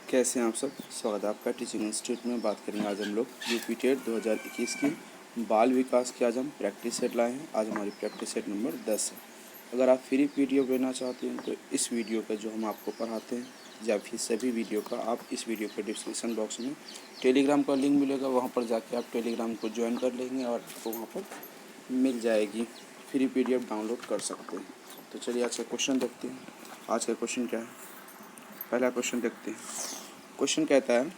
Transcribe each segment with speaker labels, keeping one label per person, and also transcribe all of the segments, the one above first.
Speaker 1: कैसे हैं आप सब। स्वागत है आपका टीचिंग इंस्टीट्यूट में। बात करेंगे आज हम लोग यूपी टेट 2021 की बाल विकास की आज हम प्रैक्टिस सेट लाए हैं। आज हमारी प्रैक्टिस सेट नंबर 10 है। अगर आप फ्री पीडीएफ लेना चाहते हैं तो इस वीडियो का जो हम आपको पढ़ाते हैं या फिर सभी वीडियो का आप इस वीडियो के डिस्क्रिप्शन बॉक्स में टेलीग्राम का लिंक मिलेगा, वहाँ पर जाके आप टेलीग्राम को ज्वाइन कर लेंगे और आपको वहाँ पर मिल जाएगी, फ्री पीडीएफ डाउनलोड कर सकते हैं। तो चलिए आज का क्वेश्चन देखते हैं। आज का क्वेश्चन क्या है, पहला क्वेश्चन देखते हैं। क्वेश्चन कहता है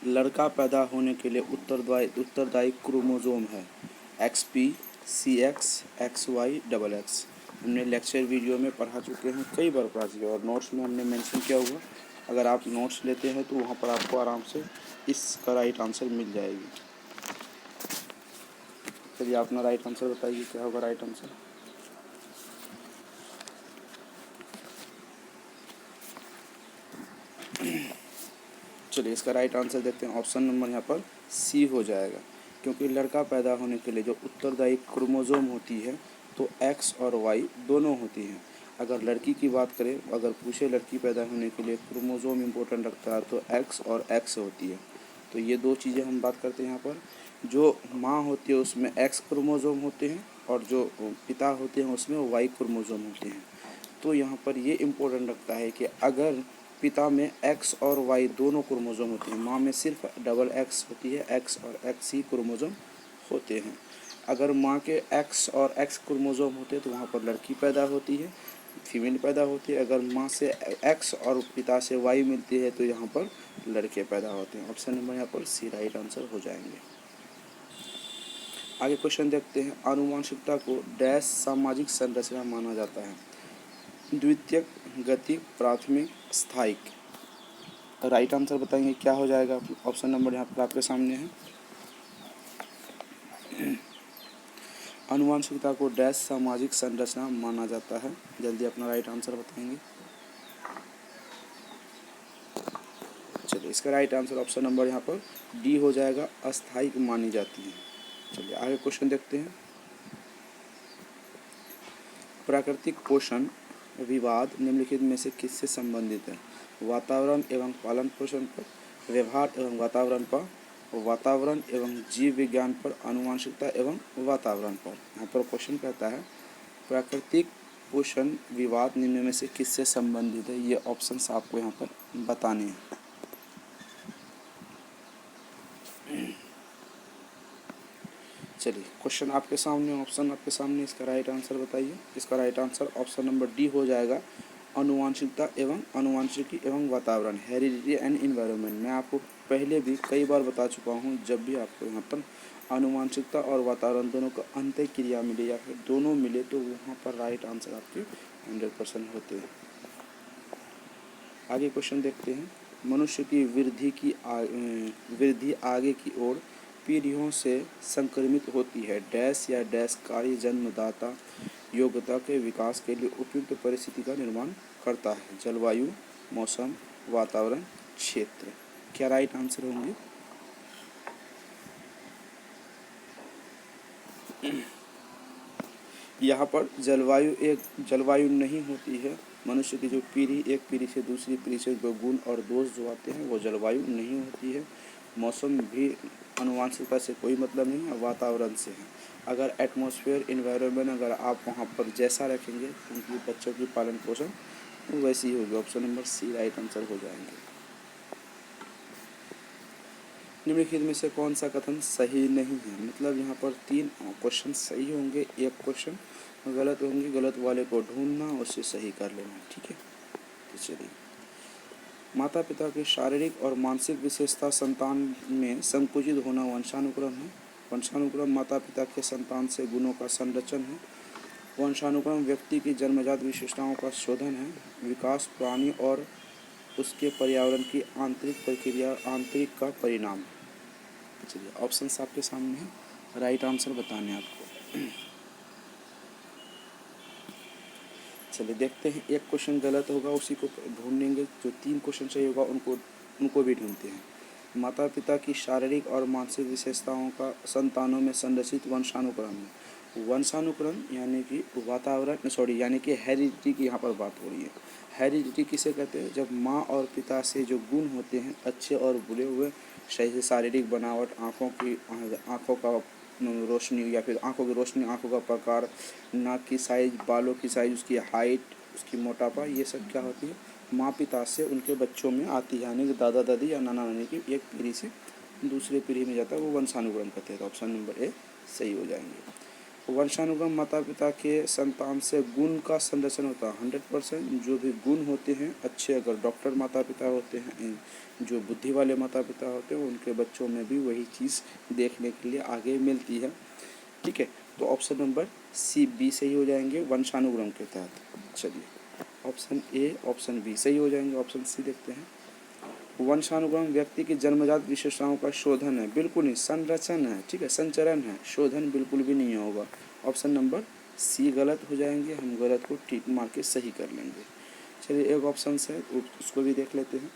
Speaker 1: लड़का पैदा होने के लिए उत्तरदायी क्रोमोसोम है XP, CX, XY, XX। हमने लेक्चर वीडियो में पढ़ा चुके हैं, कई बार पढ़ा चुके हैं और नोट्स में हमने मेंशन किया हुआ। अगर आप नोट्स लेते हैं तो वहाँ पर आपको आराम से इसका राइट आंसर मिल जाएगी। चलिए अपना राइट आंसर बताइए, क्या होगा राइट आंसर। चलिए इसका राइट आंसर देखते हैं। ऑप्शन नंबर यहाँ पर सी हो जाएगा, क्योंकि लड़का पैदा होने के लिए जो उत्तरदायी क्रोमोसोम होती है तो एक्स और वाई दोनों होती हैं। अगर लड़की की बात करें, अगर पूछे लड़की पैदा होने के लिए क्रोमोसोम इम्पोर्टेंट रखता है तो एक्स और एक्स होती है। तो ये दो चीज़ें हम बात करते हैं यहाँ पर। जो माँ होती है उसमें एक्स क्रोमोसोम होते हैं और जो पिता होते हैं उसमें वाई क्रोमोसोम होते हैं। तो यहाँ पर ये इम्पोर्टेंट रखता है कि अगर पिता में एक्स और वाई दोनों क्रोमोसोम होते हैं, माँ में सिर्फ डबल एक्स होती है, एक्स और एक्स ही क्रोमोसोम होते हैं। अगर माँ के एक्स और एक्स क्रोमोसोम होते हैं तो वहाँ पर लड़की पैदा होती है, फीमेल पैदा होती है। अगर माँ से एक्स और पिता से वाई मिलती है तो यहाँ पर लड़के पैदा होते हैं। ऑप्शन नंबर यहाँ पर सी राइट आंसर हो जाएंगे। आगे क्वेश्चन देखते हैं। आनुवंशिकता को डैश सामाजिक संरचना माना जाता है, द्वितीयक, गतिक, प्राथमिक, स्थायिक। राइट आंसर बताएंगे क्या हो जाएगा। ऑप्शन नंबर यहाँ पर आपके सामने है। आनुवंशिकता को डैश सामाजिक संरचना माना जाता है, जल्दी अपना राइट आंसर बताएंगे। चलिए इसका राइट आंसर ऑप्शन नंबर यहाँ पर डी हो जाएगा, अस्थायिक मानी जाती है। चलिए आगे क्वेश्चन देखते हैं। प्राकृतिक पोषण विवाद निम्नलिखित में से किससे संबंधित है। वातावरण एवं पालन पोषण पर, व्यवहार एवं वातावरण एवं जीव विज्ञान पर, आनुवंशिकता एवं वातावरण पर। यहाँ पर क्वेश्चन कहता है प्राकृतिक पोषण विवाद निम्न में से किससे संबंधित है। ये ऑप्शंस आपको यहाँ पर बताने हैं। चलिए क्वेश्चन आपके सामने, ऑप्शन आपके सामने, इसका राइट आंसर बताइए। इसका right answer option number D हो जाएगा, आनुवंशिकता एवं आनुवंशिकी एवं वातावरण, हेरिडिटी एंड इन्वायरमेंट। मैं आपको पहले भी कई बार बता चुका हूँ, जब भी आपको यहाँ पर आनुवंशिकता और वातावरण दोनों का अंत्य क्रिया मिले या फिर दोनों मिले तो वहाँ पर राइट आंसर आपके 100% होते हैं। आगे क्वेश्चन देखते हैं। मनुष्य की वृद्धि आगे की ओर पीढ़ियों से संक्रमित होती है, डैश या डैश कार्य जन्मदाता योग्यता के विकास के लिए उपयुक्त परिस्थिति का निर्माण करता है। जलवायु, मौसम, वातावरण, क्षेत्र। क्या राइट आंसर होंगे। यहाँ पर जलवायु नहीं होती है। मनुष्य की जो पीढ़ी, एक पीढ़ी से दूसरी पीढ़ी से जो गुण और दोष जो आते हैं वो जलवायु नहीं होती है। मौसम भी आनुवंशिकता से कोई मतलब नहीं है, वातावरण से है। अगर एटमॉस्फेयर, इन्वायरमेंट अगर आप वहाँ पर जैसा रखेंगे उनकी बच्चों की पालन पोषण वैसी ही होगी। Option number C right answer हो जाएंगे। निम्नलिखित में से कौन सा कथन सही नहीं है। मतलब यहाँ पर 3 क्वेश्चन सही होंगे, एक क्वेश्चन गलत होंगे। गलत वाले को ढूंढना, उसे सही कर लेना, ठीक है। तो चलिए, माता पिता की शारीरिक और मानसिक विशेषता संतान में संकुचित होना वंशानुक्रम है। वंशानुक्रम माता पिता के संतान से गुणों का संरचन है। वंशानुक्रम व्यक्ति की जन्मजात विशेषताओं का शोधन है। विकास प्राणी और उसके पर्यावरण की आंतरिक प्रक्रिया, आंतरिक का परिणाम है। चलिए ऑप्शन आपके सामने है, राइट आंसर बताने आपको। चलिए देखते हैं। एक क्वेश्चन गलत होगा, उसी को ढूंढेंगे। जो 3 क्वेश्चन सही होगा उनको भी ढूंढते हैं। माता पिता की शारीरिक और मानसिक विशेषताओं का संतानों में संरचित वंशानुक्रम है। वंशानुक्रम यानी कि वातावरण सॉरी यानी कि हेरिडिटी की यहाँ पर बात हो रही है। हेरिडिटी किसे कहते हैं? जब माँ और पिता से जो गुण होते हैं अच्छे और बुरे हुए, सही शारीरिक बनावट, आँखों का रोशनी या फिर आँखों की रोशनी, आँखों का प्रकार, नाक की साइज, बालों की साइज, उसकी हाइट, उसकी मोटापा, ये सब क्या होती है? माँ पिता से उनके बच्चों में आती है, यानी कि दादा दादी या नाना नानी की एक पीढ़ी से दूसरे पीढ़ी में जाता है, वो वंशानुक्रम कहते हैं। तो ऑप्शन नंबर ए सही हो जाएंगे। वंशानुक्रम माता पिता के संतान से गुण का संरक्षण होता है 100%। जो भी गुण होते हैं अच्छे, अगर डॉक्टर माता पिता होते हैं, जो बुद्धि वाले माता पिता होते हैं, उनके बच्चों में भी वही चीज़ देखने के लिए आगे मिलती है। ठीक है, तो ऑप्शन नंबर सी बी सही हो जाएंगे वंशानुक्रम के तहत। चलिए, ऑप्शन ए ऑप्शन बी सही हो जाएंगे। ऑप्शन सी देखते हैं। वंशानुक्रम व्यक्ति की जन्मजात विशेषताओं का शोधन है, बिल्कुल नहीं, संरचन है। ठीक है, संचरण है, शोधन बिल्कुल भी नहीं होगा। ऑप्शन नंबर सी गलत हो जाएंगे, हम गलत को टिक मार के सही कर लेंगे। चलिए, एक ऑप्शन है उसको भी देख लेते हैं।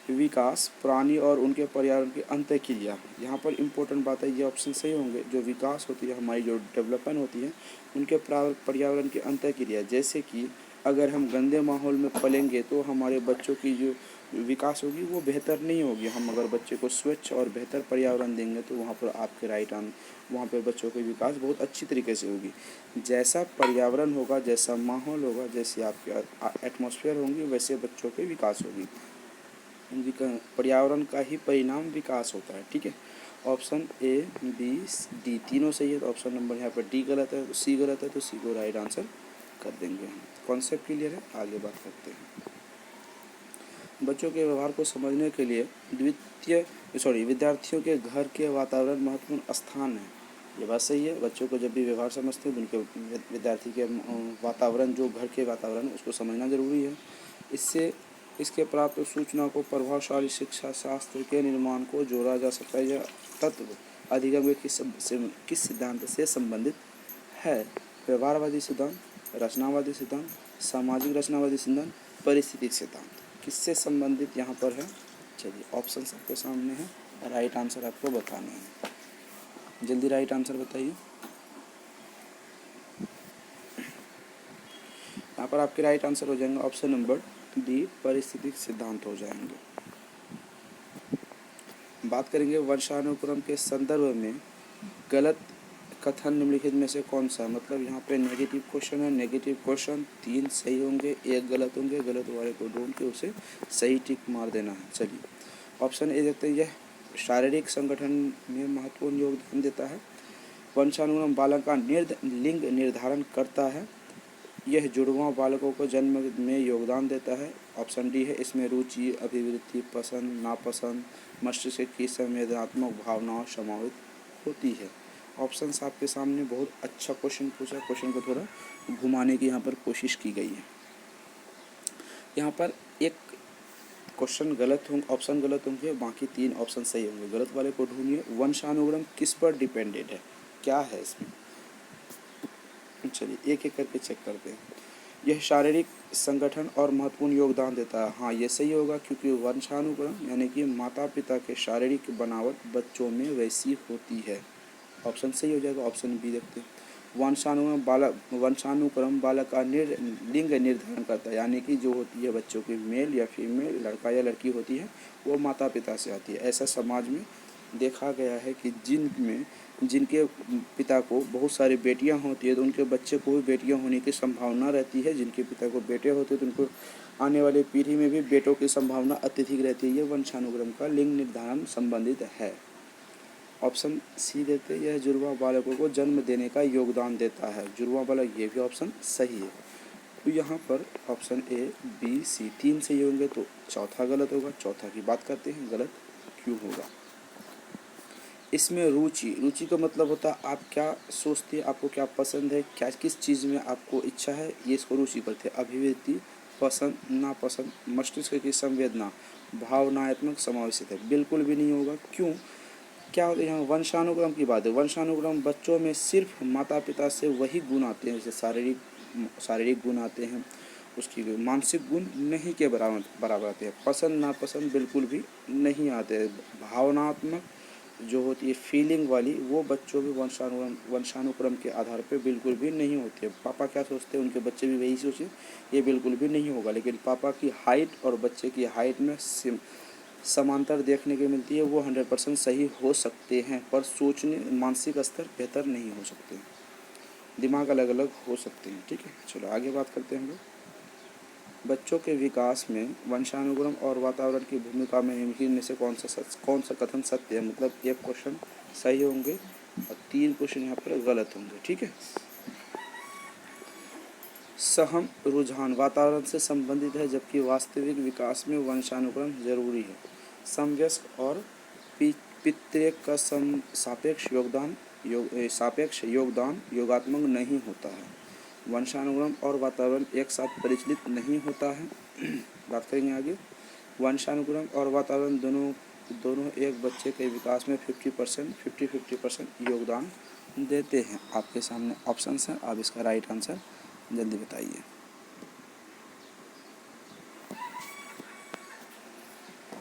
Speaker 1: विकास प्राणी और उनके पर्यावरण की अंतःक्रिया, यहाँ पर इम्पोर्टेंट बात है, ये ऑप्शन सही होंगे। जो विकास होती है, हमारी जो डेवलपमेंट होती है, उनके पर्यावरण की अंतःक्रिया, जैसे कि अगर हम गंदे माहौल में पलेंगे तो हमारे बच्चों की जो विकास होगी वो बेहतर नहीं होगी। हम अगर बच्चे को स्वच्छ और बेहतर पर्यावरण देंगे तो वहाँ पर आपके राइट आन वहाँ पर बच्चों की विकास बहुत अच्छी तरीके से होगी। जैसा पर्यावरण होगा, जैसा माहौल होगा, जैसे आपके एटमॉस्फेयर होंगी, वैसे बच्चों की विकास होगी। पर्यावरण का ही परिणाम विकास होता है। ठीक है, ऑप्शन ए बी डी तीनों सही है। तो ऑप्शन नंबर यहाँ पर डी गलत है, सी गलत है, तो सी को राइट आंसर कर देंगे हम। कॉन्सेप्ट क्लियर है, आगे बात करते हैं। बच्चों के व्यवहार को समझने के लिए विद्यार्थियों के घर के वातावरण महत्वपूर्ण स्थान है। ये बात सही है। बच्चों को जब भी व्यवहार समझते हैं तो उनके विद्यार्थी के वातावरण, जो घर के वातावरण, उसको समझना ज़रूरी है। इससे इसके प्राप्त सूचना को प्रभावशाली शिक्षा शास्त्र के निर्माण को जोड़ा जा सकता है। यह तत्व अधिगम के किस सिद्धांत से संबंधित है? व्यवहारवादी सिद्धांत, रचनावादी सिद्धांत, सामाजिक रचनावादी सिद्धांत, परिस्थितिक सिद्धांत, किससे संबंधित यहाँ पर है? चलिए, ऑप्शन आपके सामने है, राइट आंसर आपको बताना है। जल्दी राइट आंसर बताइए। यहाँ पर आपके राइट आंसर हो जाएंगे ऑप्शन नंबर डी, परिस्थितिक सिद्धांत हो जाएंगे। बात करेंगे वंशानुक्रम के संदर्भ में गलत कथन निम्नलिखित में से कौन सा है? मतलब यहाँ पे नेगेटिव क्वेश्चन है। नेगेटिव क्वेश्चन 3 सही होंगे, 1 गलत होंगे। गलत वाले को ढूंढ के उसे सही टिक मार देना है। चलिए, ऑप्शन ए देखते हैं। यह शारीरिक संगठन में महत्वपूर्ण योगदान देता है। वंशानुक्रम बालक का लिंग निर्धारण करता है। यह जुड़वां बालकों को जन्म में योगदान देता है। ऑप्शन डी है, इसमें रुचि, अभिवृत्ति, पसंद, नापसंद, मस्तिष्क की संवेदनात्मक भावनाओं समावित होती है। ऑप्शन आपके सामने बहुत अच्छा क्वेश्चन पूछा। क्वेश्चन को थोड़ा घुमाने की यहाँ पर कोशिश की गई है। यहाँ पर एक क्वेश्चन गलत होंगे, ऑप्शन गलत होंगे, बाकी 3 ऑप्शन सही होंगे। गलत वाले को ढूंढिए। वंशानुक्रम किस पर डिपेंडेंट है, क्या है इसमें? चलिए, एक एक करके चेक करते हैं। यह शारीरिक संगठन और महत्वपूर्ण योगदान देता है। हाँ, ये सही होगा, क्योंकि वंशानुक्रम यानी कि माता पिता के शारीरिक बनावट बच्चों में वैसी होती है। ऑप्शन सही हो जाएगा। ऑप्शन बी देखते हैं। वंशानुक्रम बालक का लिंग निर्धारण करता है, यानी कि जो होती है बच्चों की मेल या फीमेल, लड़का या लड़की होती है, वो माता पिता से आती है। ऐसा समाज में देखा गया है कि जिनके पिता को बहुत सारी बेटियां होती है तो उनके बच्चे को भी बेटियां होने की संभावना रहती है। जिनके पिता को बेटे होते हैं तो उनको आने वाली पीढ़ी में भी बेटों की संभावना अत्यधिक रहती है। ये वंशानुक्रम का लिंग निर्धारण संबंधित है। ऑप्शन सी देते हैं। यह जुड़वा बालकों को जन्म देने का योगदान देता है। जुड़वा बालक, ये भी ऑप्शन सही है। तो यहाँ पर ऑप्शन ए बी सी 3 सही होंगे, तो चौथा गलत होगा। चौथा की बात करते हैं, गलत क्यों होगा? इसमें रुचि का मतलब होता है आप क्या सोचते हैं, आपको क्या पसंद है, क्या किस चीज़ में आपको इच्छा है, ये इसको रुचि करते हैं। अभिव्यक्ति, पसंद, नापसंद, मस्तिष्क की संवेदना, भावनात्मक समावेशित है, बिल्कुल भी नहीं होगा। क्यों? क्या होता है यहाँ? वंशानुक्रम की बात है। वंशानुक्रम बच्चों में सिर्फ माता पिता से वही गुण आते हैं, जैसे शारीरिक गुण आते हैं, उसकी मानसिक गुण नहीं के बराबर आते हैं। पसंद नापसंद बिल्कुल भी नहीं आते। भावनात्मक जो होती है फीलिंग वाली, वो बच्चों में वंशानुक्रम के आधार पे बिल्कुल भी नहीं होती है। पापा क्या सोचते हैं उनके बच्चे भी वही सोचे, ये बिल्कुल भी नहीं होगा। लेकिन पापा की हाइट और बच्चे की हाइट में समांतर देखने को मिलती है, वो 100% सही हो सकते हैं, पर सोचने मानसिक स्तर बेहतर नहीं हो सकते हैं, दिमाग अलग अलग हो सकते हैं। ठीक है, चलो आगे बात करते हैं हम लोग। बच्चों के विकास में वंशानुक्रम और वातावरण की भूमिका में निम्नलिखित में से कौन सा कथन सत्य है। मतलब एक क्वेश्चन सही होंगे और 3 क्वेश्चन यहाँ पर गलत होंगे। ठीक है, सहम रुझान वातावरण से संबंधित है, जबकि वास्तविक विकास में वंशानुक्रम जरूरी है। समवयस्क और पितृ का सापेक्ष योगदान योगात्मक नहीं होता है। वंशानुक्रम और वातावरण एक साथ परिचालित नहीं होता है। बात करेंगे आगे। वंशानुक्रम और वातावरण दोनों एक बच्चे के विकास में 50% योगदान देते हैं। आपके सामने ऑप्शंस हैं, आप इसका राइट आंसर जल्दी बताइए।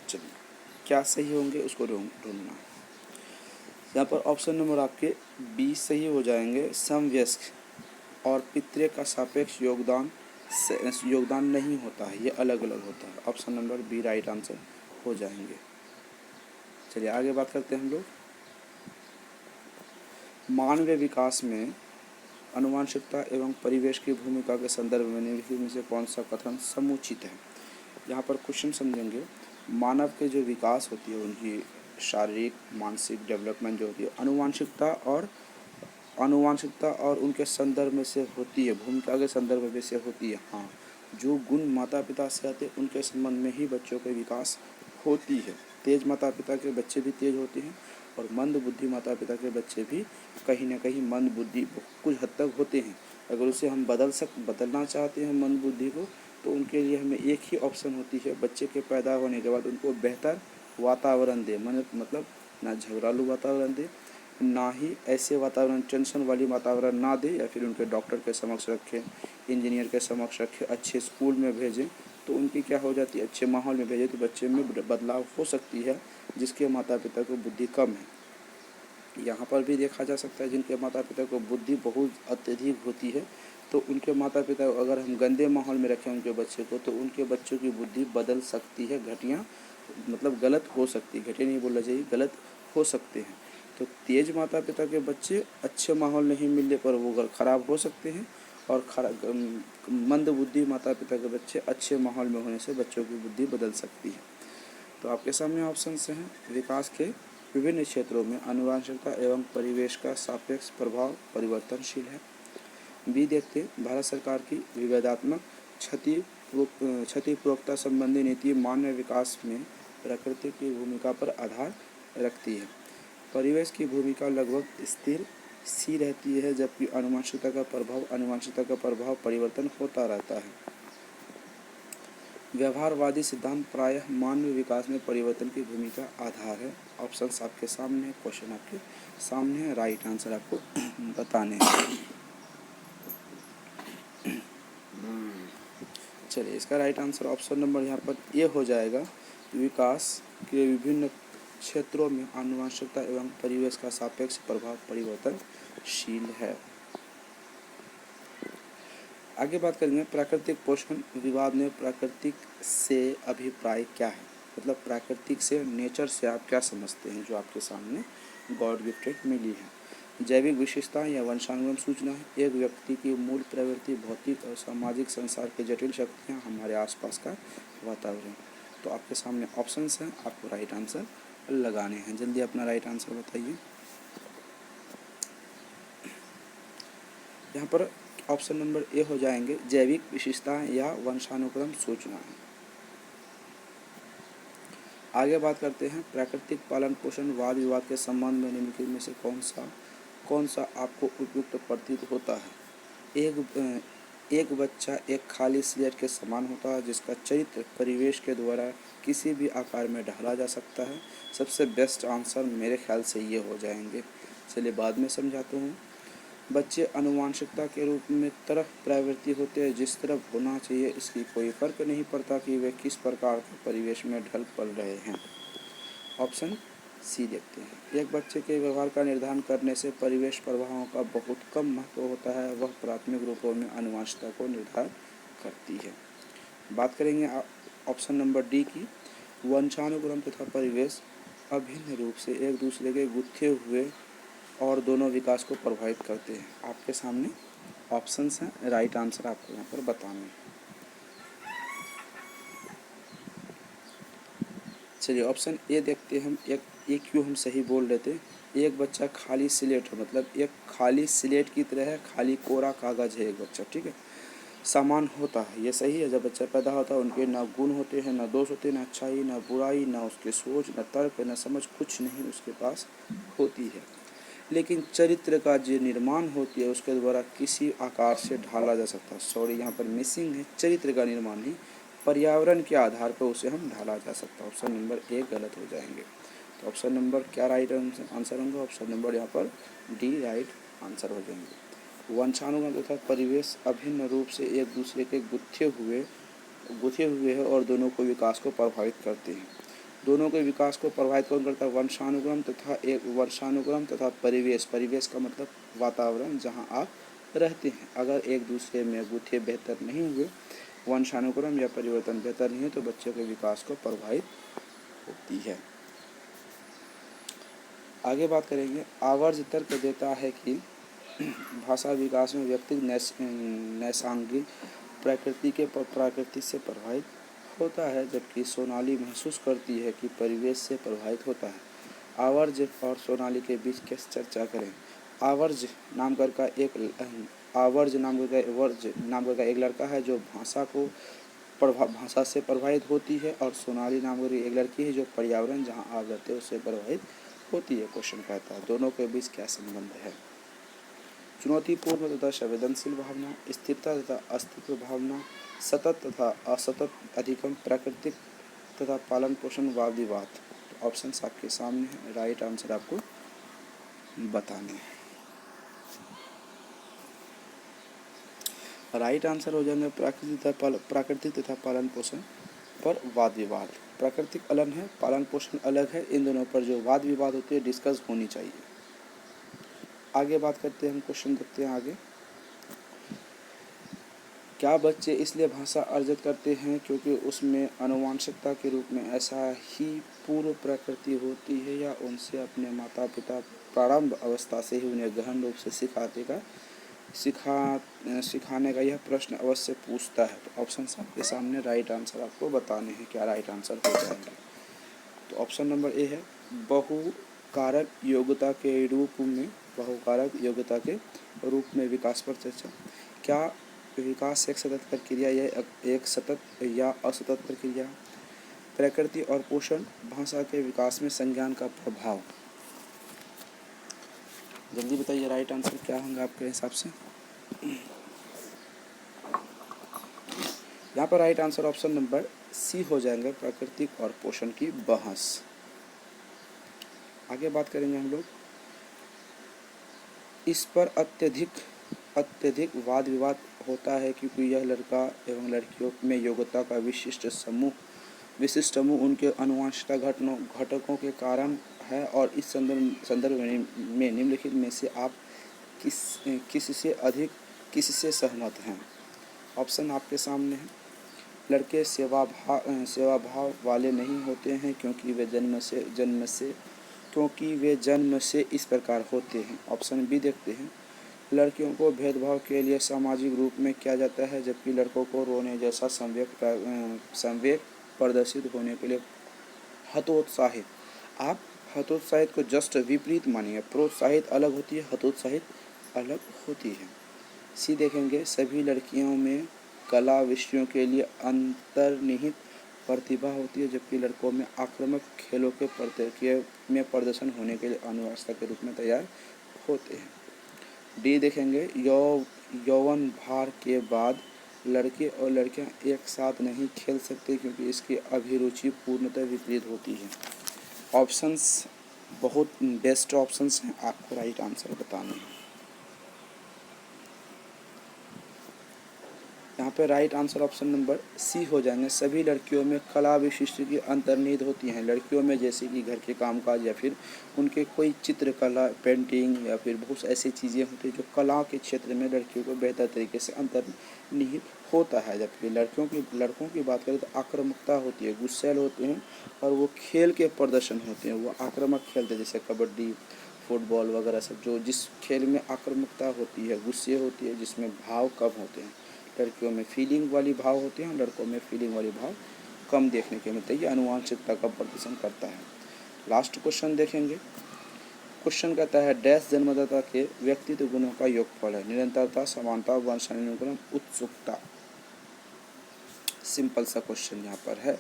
Speaker 1: चलिए, क्या सही होंगे उसको ढूंढना। यहाँ पर ऑप्शन नंबर आपके 20 सही हो जाएंगे। समवयस्क और पितृ का सापेक्ष योगदान नहीं होता है, ये अलग अलग होता है। Option number B right answer हो जाएंगे। चलिए आगे बात करते हैं हम लोग। मानवीय विकास में आनुवंशिकता एवं परिवेश की भूमिका के संदर्भ में निम्नलिखित में से कौन सा कथन समुचित है। यहाँ पर क्वेश्चन समझेंगे। मानव के जो विकास होती है, उनकी शारीरिक मानसिक डेवलपमेंट जो होती है आनुवंशिकता और उनके संदर्भ में से होती है, भूमिका के संदर्भ में से होती है। हाँ, जो गुण माता पिता से आते हैं उनके संबंध में ही बच्चों के विकास होती है। तेज माता पिता के बच्चे भी तेज होते हैं और मंद बुद्धि माता पिता के बच्चे भी कहीं ना कहीं मंद बुद्धि कुछ हद तक होते हैं। अगर उसे हम बदलना चाहते हैं मंद बुद्धि को, तो उनके लिए हमें एक ही ऑप्शन होती है, बच्चे के पैदा होने के बाद उनको बेहतर वातावरण दे। मतलब ना झगड़ालू वातावरण दे, ना ही ऐसे वातावरण टेंशन वाली वातावरण ना दे, या फिर उनके डॉक्टर के समक्ष रखें, इंजीनियर के समक्ष रखें, अच्छे स्कूल में भेजें, तो उनकी क्या हो जाती है, अच्छे माहौल में भेजें तो बच्चे में बदलाव हो सकती है जिसके माता पिता को बुद्धि कम है। यहाँ पर भी देखा जा सकता है जिनके माता पिता को बुद्धि बहुत अत्यधिक होती है, तो उनके माता पिता अगर हम गंदे माहौल में रखें उनके बच्चे को, तो उनके बच्चों की बुद्धि बदल सकती है, घटिया मतलब गलत हो सकती है, घटिया नहीं बोलना चाहिए, गलत हो सकते हैं। तो तेज माता पिता के बच्चे अच्छे माहौल नहीं मिलने पर वो खराब हो सकते हैं, और मंद बुद्धि माता पिता के बच्चे अच्छे माहौल में होने से बच्चों की बुद्धि बदल सकती है। तो आपके सामने ऑप्शन हैं। विकास के विभिन्न क्षेत्रों में आनुवंशिकता एवं परिवेश का सापेक्ष प्रभाव परिवर्तनशील है। बी देखते, भारत सरकार की विवेकात्मक क्षतिपूर्तता संबंधी नीति मानव विकास में प्रकृति की भूमिका पर आधार रखती है। परिवेश की भूमिका लगभग स्थिर सी रहती है, जबकि आनुवंशिकता का प्रभाव परिवर्तन होता रहता है। व्यवहारवादी सिद्धांत प्रायः मानव विकास में परिवर्तन की भूमिका आधार है। ऑप्शंस आपके सामने, क्वेश्चन आपके सामने है, राइट आंसर आपको बताने हैं। चलिए, इसका राइट आंसर ऑप्शन नंबर यहाँ पर ए हो जाएगा। विकास के विभिन्न क्षेत्रों में आनुवंशिकता एवं परिवेश का सापेक्ष प्रभाव परिवर्तनशील है। आगे बात करेंगे प्राकृतिक पोषण विवाद में प्राकृतिक से अभिप्राय क्या है। मतलब प्राकृतिक से, नेचर से आप क्या समझते हैं जो आपके सामने गॉड गिफ्टेड मिली है। जैविक विशेषता या वंशानुक्रम सूचना है। एक व्यक्ति की मूल प्रवृत्ति, भौतिक और सामाजिक संसार की जटिल शक्तियाँ, हमारे आसपास का वातावरण। तो आपके सामने ऑप्शंस हैं, आपको राइट आंसर लगाने हैं। जल्दी अपना राइट आंसर बताइए। यहाँ पर ऑप्शन नंबर ए हो जाएंगे, जैविक विशेषताएं या वंशानुक्रम सूचनाएं। आगे बात करते हैं प्राकृतिक पालन पोषण वाद विवाद के संबंध में निम्नलिखित में से कौन सा आपको उपयुक्त प्रतीत होता है। एक बच्चा एक खाली स्लेट के समान होता है, जिसका चरित्र परिवेश के द्वारा किसी भी आकार में ढाला जा सकता है। सबसे बेस्ट आंसर मेरे ख्याल से ये हो जाएंगे। चलिए बाद में समझाता हूँ। बच्चे आनुवंशिकता के रूप में तरफ प्रवृत्ति होते हैं, जिस तरफ होना चाहिए इसकी कोई फर्क नहीं पड़ता कि वे किस प्रकार के परिवेश में ढल पड़ रहे हैं। ऑप्शन सी देखते हैं। एक बच्चे के व्यवहार का निर्धारण करने से परिवेश प्रभावों का बहुत कम महत्व होता है, वह प्राथमिक रूपों में आनुवंशिकता को निर्धारित करती है। बात करेंगे ऑप्शन नंबर डी की। वंशानुक्रम तथा परिवेश अभिन्न रूप से एक दूसरे के गुथे हुए और दोनों विकास को प्रभावित करते हैं। आपके सामने ऑप्शंस हैं, राइट आंसर आपको यहाँ पर बताना है। चलिए ऑप्शन ए देखते हैं हम। एक क्यों हम सही बोल लेते। एक बच्चा खाली स्लेट है, मतलब एक खाली स्लेट की तरह है, खाली कोरा कागज है एक बच्चा, ठीक है। समान होता है, ये सही है। जब बच्चा पैदा होता है उनके ना गुण होते हैं, ना दोष होते हैं, ना अच्छाई ना बुराई, ना उसके सोच, ना तर्क, ना समझ, कुछ नहीं उसके पास होती है। लेकिन चरित्र का जो निर्माण होती है उसके द्वारा किसी आकार से ढाला जा सकता है। सॉरी, यहाँ पर मिसिंग है, चरित्र का निर्माण नहीं, पर्यावरण के आधार पर उसे हम ढाला जा सकता है। ऑप्शन नंबर ए गलत हो जाएंगे। तो ऑप्शन नंबर क्या राइट आंसर होंगे? ऑप्शन नंबर यहाँ पर डी राइट आंसर हो जाएंगे। वंशानुगम तथा परिवेश अभिन्न रूप से एक दूसरे के गुथे हुए हैं और दोनों को विकास को प्रभावित करते हैं। दोनों के विकास को प्रभावित कौन करता है? वंशानुक्रम तथा परिवेश। परिवेश का मतलब वातावरण जहाँ आप रहते हैं। अगर एक दूसरे में गुथे बेहतर नहीं हुए, वंशानुक्रम या परिवर्तन बेहतर नहीं है, तो बच्चों के विकास को प्रभावित होती है। आगे बात करेंगे। आवर्ज तर्क देता है कि भाषा विकास में व्यक्ति नैसर्गिक प्रकृति से प्रभावित होता है, जबकि सोनाली महसूस करती है कि परिवेश से प्रभावित होता है। आवर्ज और सोनाली के बीच कैसे चर्चा करें। आवर्ज नाम का एक लड़का है जो भाषा से प्रभावित होती है, और सोनाली नाम की एक लड़की है जो पर्यावरण जहाँ आप रहते हो उससे प्रभावित होती है। क्वेश्चन कहता है दोनों के बीच क्या संबंध है। चुनौतीपूर्ण तथा संवेदनशील भावना, स्थिरता तथा अस्तित्व भावना, सतत तथा असतत अधिगम, प्राकृतिक तथा पालन पोषण, वाद विवाद। तो ऑप्शन आपके सामने है, राइट आंसर आपको बताने हैं। राइट आंसर हो जाएंगे प्राकृतिक तथा पालन पोषण पर वाद विवाद। प्राकृतिक अलग है, पालन पोषण अलग है, इन दोनों पर जो वाद विवाद होती है डिस्कस होनी चाहिए। आगे बात करते हैं हम, क्वेश्चन देखते हैं आगे। क्या बच्चे इसलिए भाषा अर्जित करते हैं क्योंकि उसमें आनुवंशिकता के रूप में ऐसा ही पूर्व प्रकृति होती है, या उनसे अपने माता पिता प्रारंभ अवस्था से ही उन्हें गहन रूप से सिखाने का यह प्रश्न अवश्य पूछता है। तो ऑप्शन आपके सामने, राइट आंसर आपको बताने हैं, क्या राइट आंसर हो जाएंगे। तो ऑप्शन नंबर ए है बहुकारक योग्यता के रूप में विकास पर चर्चा। क्या विकास एक सतत प्रक्रिया या एक सतत या असतत प्रक्रिया? प्रकृति और पोषण, भाषा के विकास में संज्ञान का प्रभाव। जल्दी बताइए राइट आंसर क्या होंगे आपके हिसाब से। यहाँ पर right answer option number C हो जाएंगे, प्राकृतिक और पोषण की बहस। आगे बात करेंगे हम लोग। इस पर अत्यधिक वाद विवाद होता है क्योंकि यह लड़का एवं लड़कियों में योग्यता का विशिष्ट समूह उनके आनुवंशिक घटकों के कारण है, और इस संदर्भ में निम्नलिखित में से आप किससे सहमत हैं। ऑप्शन आपके सामने है। लड़के सेवा भाव वाले नहीं होते हैं क्योंकि वे जन्म से इस प्रकार होते हैं। ऑप्शन बी देखते हैं। लड़कियों को भेदभाव के लिए सामाजिक रूप में किया जाता है, जबकि लड़कों को रोने जैसा संवेग प्रदर्शित होने के लिए हतोत्साहित। आप हतोत्साहित को जस्ट विपरीत मानिए, प्रोत्साहित अलग होती है, हतोत्साहित अलग होती है। सी देखेंगे। सभी लड़कियों में कला विषयों के लिए अंतर्निहित प्रतिभा होती है, जबकि लड़कों में आक्रामक खेलों में प्रदर्शन होने के लिए आनुवंशिकता के रूप में तैयार होते हैं। डी देखेंगे। यौवन भार के बाद लड़के और लड़कियां एक साथ नहीं खेल सकते क्योंकि इसकी अभिरुचि पूर्णतः विपरीत होती है। ऑप्शंस बहुत बेस्ट ऑप्शंस हैं, आपको राइट आंसर बताना है। यहाँ पे right answer option number C हो जाएंगे। सभी लड़कियों में कला विशिष्ट की अंतर्निहित होती हैं। लड़कियों में जैसे कि घर के कामकाज या फिर उनके कोई चित्रकला, पेंटिंग या फिर बहुत ऐसी चीज़ें होती हैं जो कला के क्षेत्र में लड़कियों को बेहतर तरीके से अंतर्निहित होता है। जबकि लड़कों की बात करें तो आक्रामकता होती है, गुस्सैल होते हैं और वो खेल के प्रदर्शन होते हैं, वो आक्रामक खेलते हैं, जैसे कबड्डी, फुटबॉल वगैरह सब, जो जिस खेल में आक्रामकता होती है, गुस्से होती है, जिसमें भाव कम होते हैं। लड़कियों में फीलिंग वाली भाव होती हैं, लड़कों में फीलिंग वाली भाव कम देखने के मिलते हैं। ये आनुवंशिकता का प्रदर्शन करता है। लास्ट क्वेश्चन देखेंगे। क्वेश्चन कहता है डैश जन्मदाता के व्यक्तित्व गुणों का योगफल है। निरंतरता, समानता, वंशानुक्रम, उत्सुकता। सिंपल सा क्वेश्चन यहाँ पर है।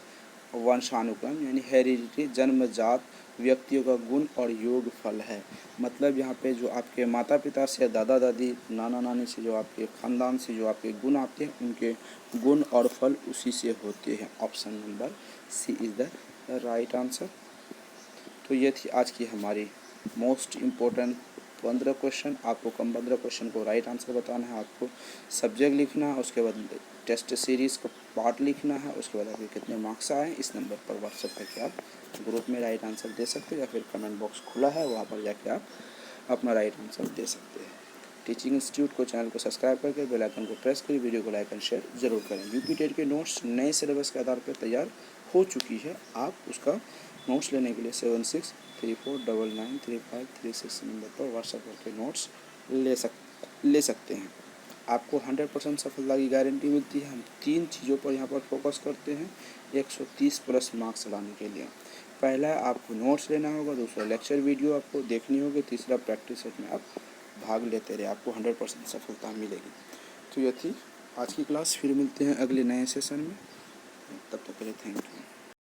Speaker 1: वंशानुक्रम यानी हेरिडिटी, जन्मजात व्यक्तियों का गुण और योग फल है। मतलब यहाँ पे जो आपके माता पिता से, दादा दादी, नाना नानी से, जो आपके ख़ानदान से जो आपके गुण आते हैं, उनके गुण और फल उसी से होते हैं। Option number C is the right answer. तो ये थी आज की हमारी मोस्ट इम्पोर्टेंट 15 क्वेश्चन। आपको कम 15 क्वेश्चन को राइट आंसर बताना है, आपको सब्जेक्ट लिखना है, उसके बाद टेस्ट सीरीज़ का पार्ट लिखना है, उसके बाद आपके कितने मार्क्स आए इस नंबर पर व्हाट्सएप करके आप ग्रुप में राइट आंसर दे सकते हो, या फिर कमेंट बॉक्स खुला है वहाँ पर जाके आप अपना राइट आंसर दे सकते हैं। टीचिंग इंस्टीट्यूट को चैनल को सब्सक्राइब करके बेल आइकन को प्रेस करिए, वीडियो को लाइक एंड शेयर जरूर करें। यूपी टेट के नोट्स नए सिलेबस के आधार पर तैयार हो चुकी है। आप उसका नोट्स लेने के लिए 7634993536 नंबर पर व्हाट्सएप करके नोट्स ले सकते हैं। आपको 100% सफलता की गारंटी मिलती है। हम 3 चीज़ों पर यहाँ पर फोकस करते हैं 130 प्लस मार्क्स लाने के लिए। पहला आपको नोट्स लेना होगा, दूसरा लेक्चर वीडियो आपको देखनी होगी, तीसरा प्रैक्टिस सेट में आप भाग लेते रहे, आपको 100% सफलता मिलेगी। तो ये थी आज की क्लास। फिर मिलते हैं अगले नए सेशन में, तब तक के लिए थैंक यू।